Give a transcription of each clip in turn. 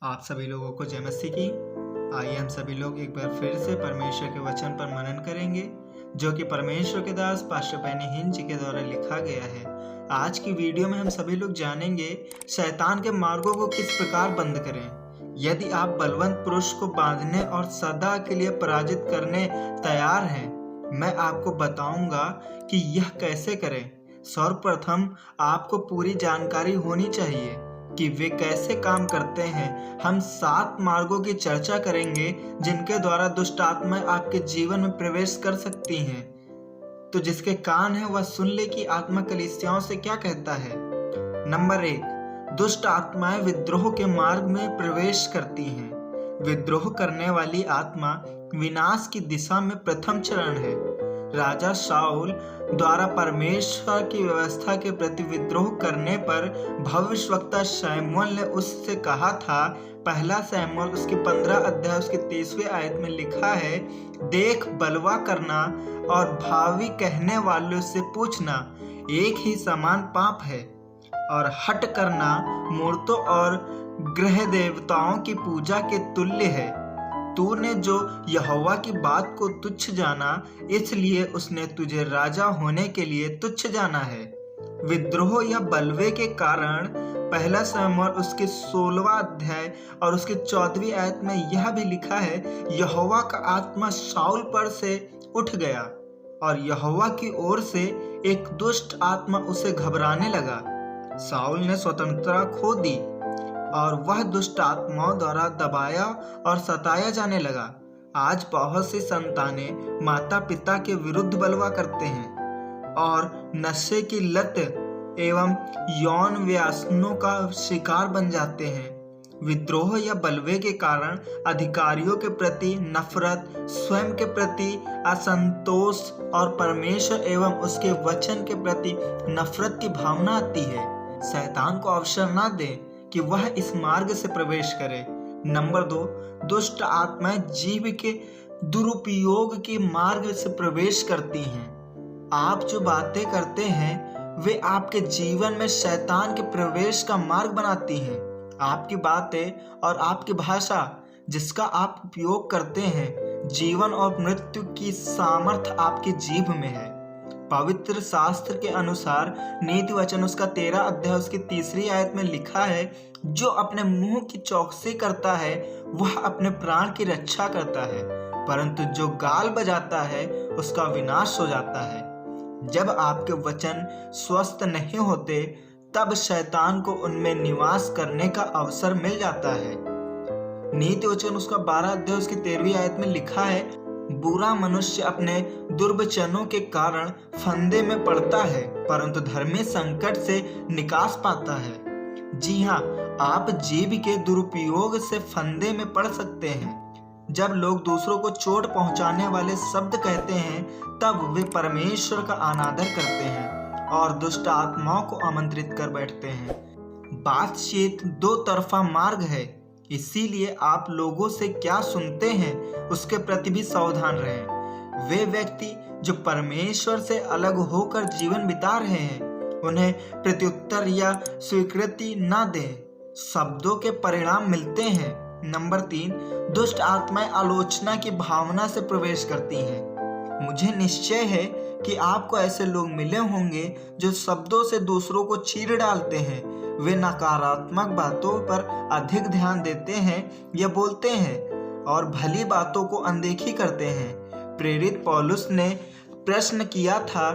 आप सभी लोगों को जय मसीह की। आइए हम सभी लोग एक बार फिर से परमेश्वर के वचन पर मनन करेंगे, जो कि परमेश्वर के दास पास्टर बेनी हिन जी के द्वारा लिखा गया है। आज की वीडियो में हम सभी लोग जानेंगे शैतान के मार्गों को किस प्रकार बंद करें। यदि आप बलवंत पुरुष को बांधने और सदा के लिए पराजित करने तैयार हैं, मैं आपको बताऊंगा कि यह कैसे करें। सर्वप्रथम आपको पूरी जानकारी होनी चाहिए कि वे कैसे काम करते हैं। हम 7 मार्गों की चर्चा करेंगे जिनके द्वारा दुष्ट आत्माएं आपके जीवन में प्रवेश कर सकती हैं। तो जिसके कान है वह सुन ले कि आत्मा कलीसियाओं से क्या कहता है। नंबर 1, दुष्ट आत्माएं विद्रोह के मार्ग में प्रवेश करती हैं। विद्रोह करने वाली आत्मा विनाश की दिशा में प्रथम चरण है। राजा शाऊल द्वारा परमेश्वर की व्यवस्था के प्रति विद्रोह करने पर भविष्यवक्ता शमूएल ने उससे कहा था। पहला शमूएल उसकी 15 अध्याय उसकी 30वीं आयत में लिखा है, देख बलवा करना और भावी कहने वालों से पूछना एक ही समान पाप है, और हट करना मूर्तों और ग्रह देवताओं की पूजा के तुल्य है। तूने जो यहोवा की बात को तुच्छ जाना, इसलिए उसने तुझे राजा होने के लिए तुच्छ जाना है। विद्रोह या बलवे के कारण पहला शमूएल उसके 16वां अध्याय और उसके 14वीं आयत में यह भी लिखा है, यहोवा का आत्मा शाऊल पर से उठ गया और यहोवा की ओर से एक दुष्ट आत्मा उसे घबराने लगा। शाऊल ने स्वतंत्रता खो दी और वह दुष्ट आत्माओं द्वारा दबाया और सताया जाने लगा। आज बहुत सी संतानें माता पिता के विरुद्ध बलवा करते हैं और नशे की लत एवं यौन व्यसनों का शिकार बन जाते हैं। विद्रोह या बलवे के कारण अधिकारियों के प्रति नफरत, स्वयं के प्रति असंतोष और परमेश्वर एवं उसके वचन के प्रति नफरत की भावना आती है। शैतान को अवसर ना दें कि वह इस मार्ग से प्रवेश करे। नंबर 2, दुष्ट आत्माएं जीव के दुरुपयोग के मार्ग से प्रवेश करती हैं। आप जो बातें करते हैं वे आपके जीवन में शैतान के प्रवेश का मार्ग बनाती हैं। आपकी बातें और आपकी भाषा जिसका आप उपयोग करते हैं, जीवन और मृत्यु की सामर्थ्य आपकी जीभ में है। पवित्र शास्त्र के अनुसार नीति वचन उसका 13 अध्याय उसकी 3री आयत में लिखा है, जो अपने मुंह की चौकसी करता है वह अपने प्राण की रक्षा करता है, परंतु जो गाल बजाता है उसका विनाश हो जाता है। जब आपके वचन स्वस्थ नहीं होते तब शैतान को उनमें निवास करने का अवसर मिल जाता है। नीति वचन उसका 12 अध्याय उसकी 13वीं आयत में लिखा है, बुरा मनुष्य अपने दुर्वचनों के कारण फंदे में पड़ता है, परंतु धर्मी संकट से निकास पाता है। जी हाँ, आप जीभ के दुरुपयोग से फंदे में पड़ सकते हैं। जब लोग दूसरों को चोट पहुंचाने वाले शब्द कहते हैं तब वे परमेश्वर का अनादर करते हैं और दुष्ट आत्माओं को आमंत्रित कर बैठते हैं। बातचीत दो तरफा मार्ग है, इसीलिए आप लोगों से क्या सुनते हैं उसके प्रति भी सावधान रहें। वे व्यक्ति जो परमेश्वर से अलग होकर जीवन बिता रहे हैं, उन्हें प्रत्युत्तर या स्वीकृति न दें। शब्दों के परिणाम मिलते हैं। नंबर 3, दुष्ट आत्माएं आलोचना की भावना से प्रवेश करती हैं। मुझे निश्चय है कि आपको ऐसे लोग मिले होंगे जो शब्दों से दूसरों को चीर डालते हैं। वे नकारात्मक बातों पर अधिक ध्यान देते हैं या बोलते हैं और भली बातों को अनदेखी करते हैं। प्रेरित पौलुस ने प्रश्न किया था,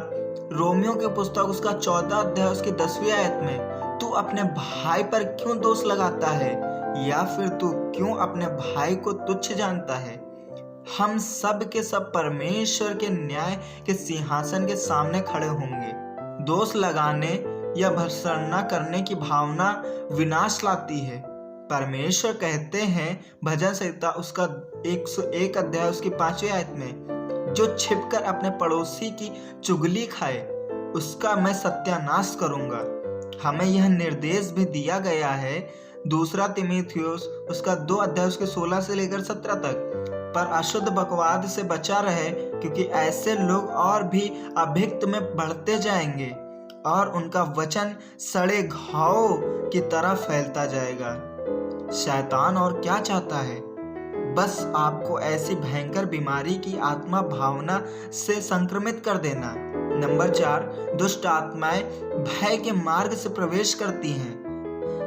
रोमियो के पुस्तक उसका 14 अध्याय उसकी 10वीं आयत में, तू अपने भाई पर क्यों दोष लगाता है, या फिर तू क्यों अपने भाई को तुच्छ जानता है। हम सब के सब परमेश्वर के न्याय के सिंहासन के सामने खड़े होंगे। दोष लगाने या भर्त्सना करने की भावना विनाश लाती है। परमेश्वर कहते हैं भजन संहिता उसका 101 अध्याय उसकी 5वीं आयत में, जो छिपकर अपने पड़ोसी की चुगली खाए उसका मैं सत्यानाश करूंगा। हमें यह निर्देश भी दिया गया है, दूसरा तीमुथियुस उसका 2 अध्याय उसके 16 से लेकर 17 तक, पर अशुद्ध बकवाद से बचा रहे, क्योंकि ऐसे लोग और भी अभिक्त में बढ़ते जाएंगे और उनका वचन सड़े घाव की तरह फैलता जाएगा। शैतान और क्या चाहता है? बस आपको ऐसी भयंकर बीमारी की आत्मा भावना से संक्रमित कर देना। नंबर 4, दुष्ट आत्माएं भय के मार्ग से प्रवेश करती हैं।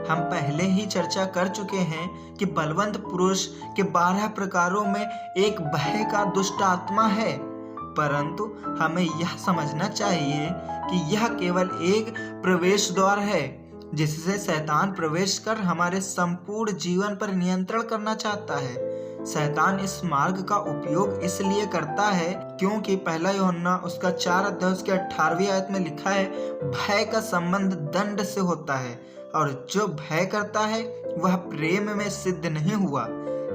हम पहले ही चर्चा कर चुके हैं कि बलवंत पुरुष के 12 प्रकारों में एक भय का दुष्ट आत्मा है, परंतु हमें यह समझना चाहिए कि यह केवल एक प्रवेश द्वार है जिससे शैतान प्रवेश कर हमारे संपूर्ण जीवन पर नियंत्रण करना चाहता है। शैतान इस मार्ग का उपयोग इसलिए करता है क्योंकि 1 यूहन्ना उसका 4 अध्याय उसके 18वीं आयत में लिखा है, भय का संबंध दंड से होता है और जो भय करता है वह प्रेम में सिद्ध नहीं हुआ।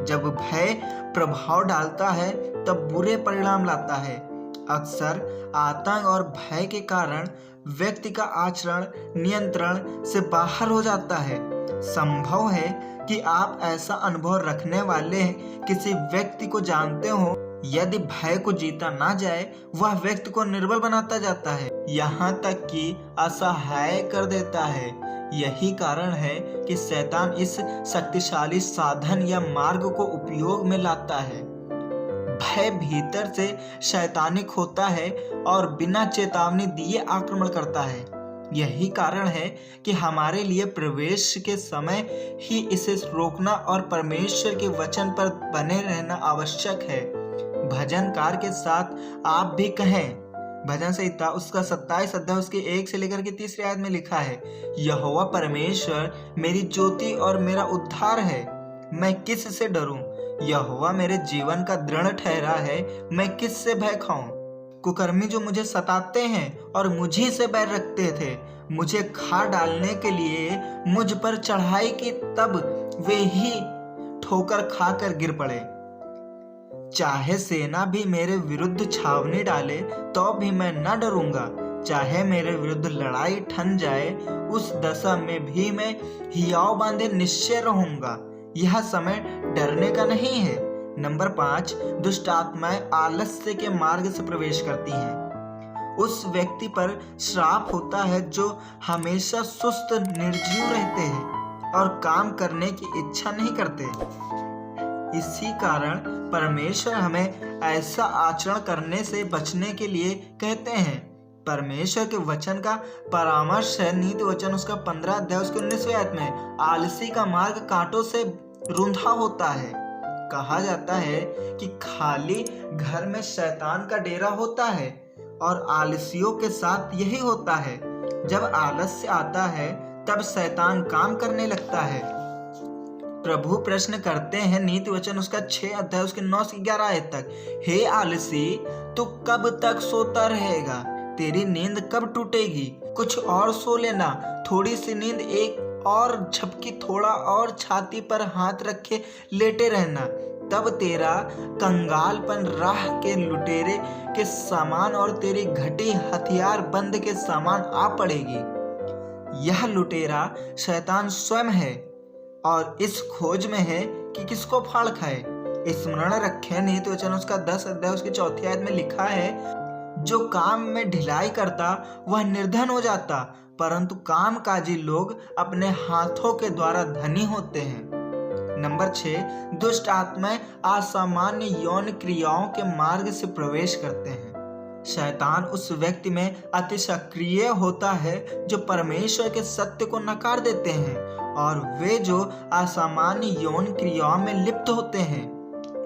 जब भय प्रभाव डालता है तब बुरे परिणाम लाता है। अक्सर आतंक और भय के कारण व्यक्ति का आचरण नियंत्रण से बाहर हो जाता है। संभव है कि आप ऐसा अनुभव रखने वाले किसी व्यक्ति को जानते हो। यदि भय को जीता ना जाए, वह व्यक्ति को निर्बल बनाता जाता है, यहाँ तक कि असहाय कर देता है। यही कारण है कि शैतान इस शक्तिशाली साधन या मार्ग को उपयोग में लाता है। भय भीतर से शैतानिक होता है और बिना चेतावनी दिए आक्रमण करता है। यही कारण है कि हमारे लिए प्रवेश के समय ही इसे रोकना और परमेश्वर के वचन पर बने रहना आवश्यक है। भजनकार के साथ आप भी कहें। भजन संहिता उसका 27 अध्याय उसके 1 से लेकर के 3 आयत में लिखा है, यहोवा परमेश्वर मेरी ज्योति और मेरा उद्धार है, मैं किस से डरूं? यहोवा मेरे जीवन का दृढ़ ठहरा है, मैं किस से भय खाऊं? कुकर्मी जो मुझे सताते हैं और मुझी से बैर रखते थे, मुझे खा डालने के लिए मुझ पर चढ़ाई की, तब वे ही ठोकर खाकर गिर पड़े। चाहे सेना भी मेरे विरुद्ध छावनी डाले तो भी मैं न डरूंगा। चाहे मेरे विरुद्ध लड़ाई ठन जाए, उस दशा में भी मैं हियाव बांधे निश्चय रहूंगा। यह समय डरने का नहीं है। नंबर 5, दुष्ट आत्माएं आलस्य के मार्ग से प्रवेश करती हैं। उस व्यक्ति पर श्राप होता है जो हमेशा सुस्त निर्जीव रहते हैं और काम करने की इच्छा नहीं करते। इसी कारण परमेश्वर हमें ऐसा आचरण करने से बचने के लिए कहते हैं। परमेश्वर के वचन का परामर्श है नीति वचन उसका 15 अध्याय उसके 19वें आयत में, आलसी का मार्ग कांटों से रुंधा होता है। कहा जाता है कि खाली घर में शैतान का डेरा होता है और आलसियों के साथ यही होता है। जब आलस्य आता है तब शैतान काम करने लगता है। प्रभु प्रश्न करते हैं नीति वचन उसका 6 अध्याय उसके 9 से 11 आयत तक, हे आलसी, तू कब तक सोता रहेगा? तेरी नींद कब टूटेगी? कुछ और सो लेना, थोड़ी सी नींद, एक और झपकी, थोड़ा और छाती पर हाथ रखे लेटे रहना, तब तेरा कंगालपन राह के लुटेरे के समान और तेरी घटी हथियार बंद के समान आ पड़ेगी। यह लुटेरा शैतान स्वयं है और इस खोज में है कि किसको फाड़ खाए। स्मरण रखें नीति वचन उसका 10 अध्याय उसके 4 आयत में लिखा है, जो काम में ढिलाई करता वह निर्धन हो जाता, परंतु कामकाजी लोग अपने हाथों के द्वारा धनी होते हैं। नंबर 6, दुष्ट आत्माएं असामान्य यौन क्रियाओं के मार्ग से प्रवेश करते हैं। शैतान उस व्यक्ति में अति सक्रिय होता है जो परमेश्वर के सत्य को नकार देते हैं और वे जो असामान्य यौन क्रियाओं में लिप्त होते हैं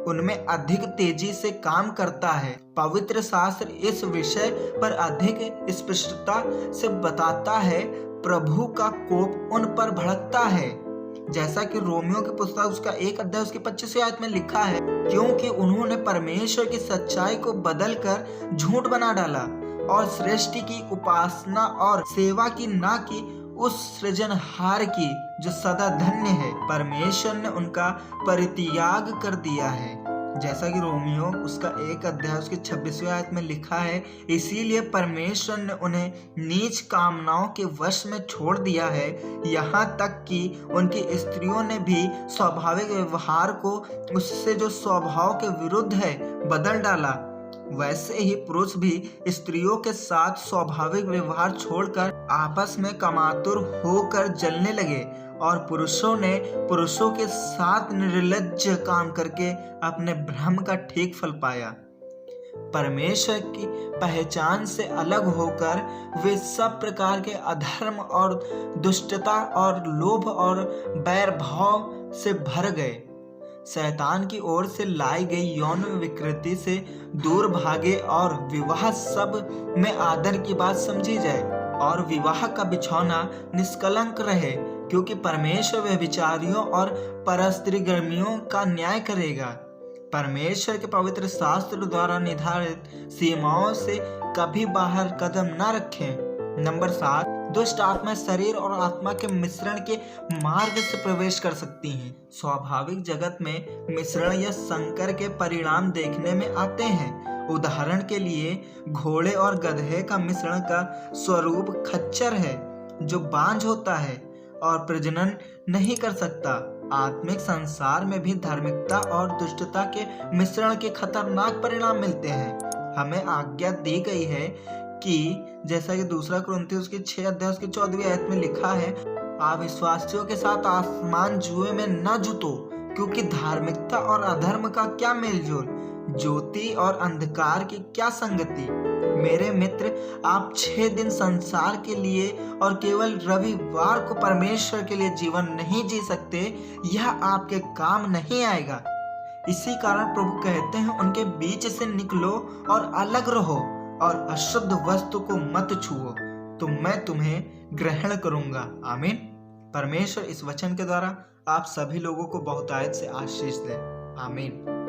उनमें अधिक तेजी से काम करता है। पवित्र शास्त्र इस विषय पर अधिक स्पष्टता से बताता है, प्रभु का कोप उन पर भड़कता है, जैसा कि रोमियो की पुस्तक उसका 1 अध्याय उसकी 25वीं आयत में लिखा है, क्योंकि उन्होंने परमेश्वर की सच्चाई को बदलकर झूठ बना डाला और सृष्टि की उपासना और सेवा की ना की उस सृजनहार की जो सदा धन्य है। परमेश्वर ने उनका परित्याग कर दिया है, जैसा कि रोमियो उसका 1 अध्याय उसके 26वें आयत में लिखा है। इसीलिए परमेश्वर ने उन्हें नीच कामनाओं के वश में छोड़ दिया है, यहाँ तक कि उनकी स्त्रियों ने भी स्वाभाविक व्यवहार को उससे जो स्वभाव के विरुद्ध है बदल डाला। वैसे ही पुरुष भी स्त्रियों के साथ स्वाभाविक व्यवहार छोड़कर आपस में कामातुर होकर जलने लगे और पुरुषों ने पुरुषों के साथ निर्लज्ज काम करके अपने भ्रम का ठीक फल पाया। परमेश्वर की पहचान से अलग होकर वे सब प्रकार के अधर्म और दुष्टता और लोभ और बैर भाव से भर गए। शैतान की ओर से लाई गई यौन विकृति से दूर भागे और विवाह सब में आदर की बात समझी जाए और विवाह का बिछौना निष्कलंक रहे, क्योंकि परमेश्वर व्यभिचारियों और परस्त्रीगर्मियों का न्याय करेगा। परमेश्वर के पवित्र शास्त्र द्वारा निर्धारित सीमाओं से कभी बाहर कदम न रखें। नंबर 7, दुष्ट आत्मा शरीर और आत्मा के मिश्रण के मार्ग से प्रवेश कर सकती हैं। स्वाभाविक जगत में मिश्रण या संकर के परिणाम देखने में आते हैं। उदाहरण के लिए घोड़े और गधे का मिश्रण का स्वरूप खच्चर है, जो बांझ होता है और प्रजनन नहीं कर सकता। आत्मिक संसार में भी धार्मिकता और दुष्टता के मिश्रण के खतरनाक परिणाम मिलते हैं। हमें आज्ञा दी गई है कि जैसा कि 2 कुरिन्थियों उसके 6 अध्याय उसके 14वीं आयत में लिखा है, आप विश्वासियों के साथ आसमान जुए में न जुटो, क्योंकि धार्मिकता और अधर्म का क्या मेलजोल, ज्योति और अंधकार की क्या संगति। मेरे मित्र, आप 6 दिन संसार के लिए और केवल रविवार को परमेश्वर के लिए जीवन नहीं जी सकते। यह आपके काम नहीं आएगा। इसी कारण प्रभु कहते हैं, उनके बीच से निकलो और अलग रहो और अशुद्ध वस्तु को मत छुओ, तो मैं तुम्हें ग्रहण करूंगा। आमीन। परमेश्वर इस वचन के द्वारा आप सभी लोगों को बहुतायत से आशीष दे। आमीन।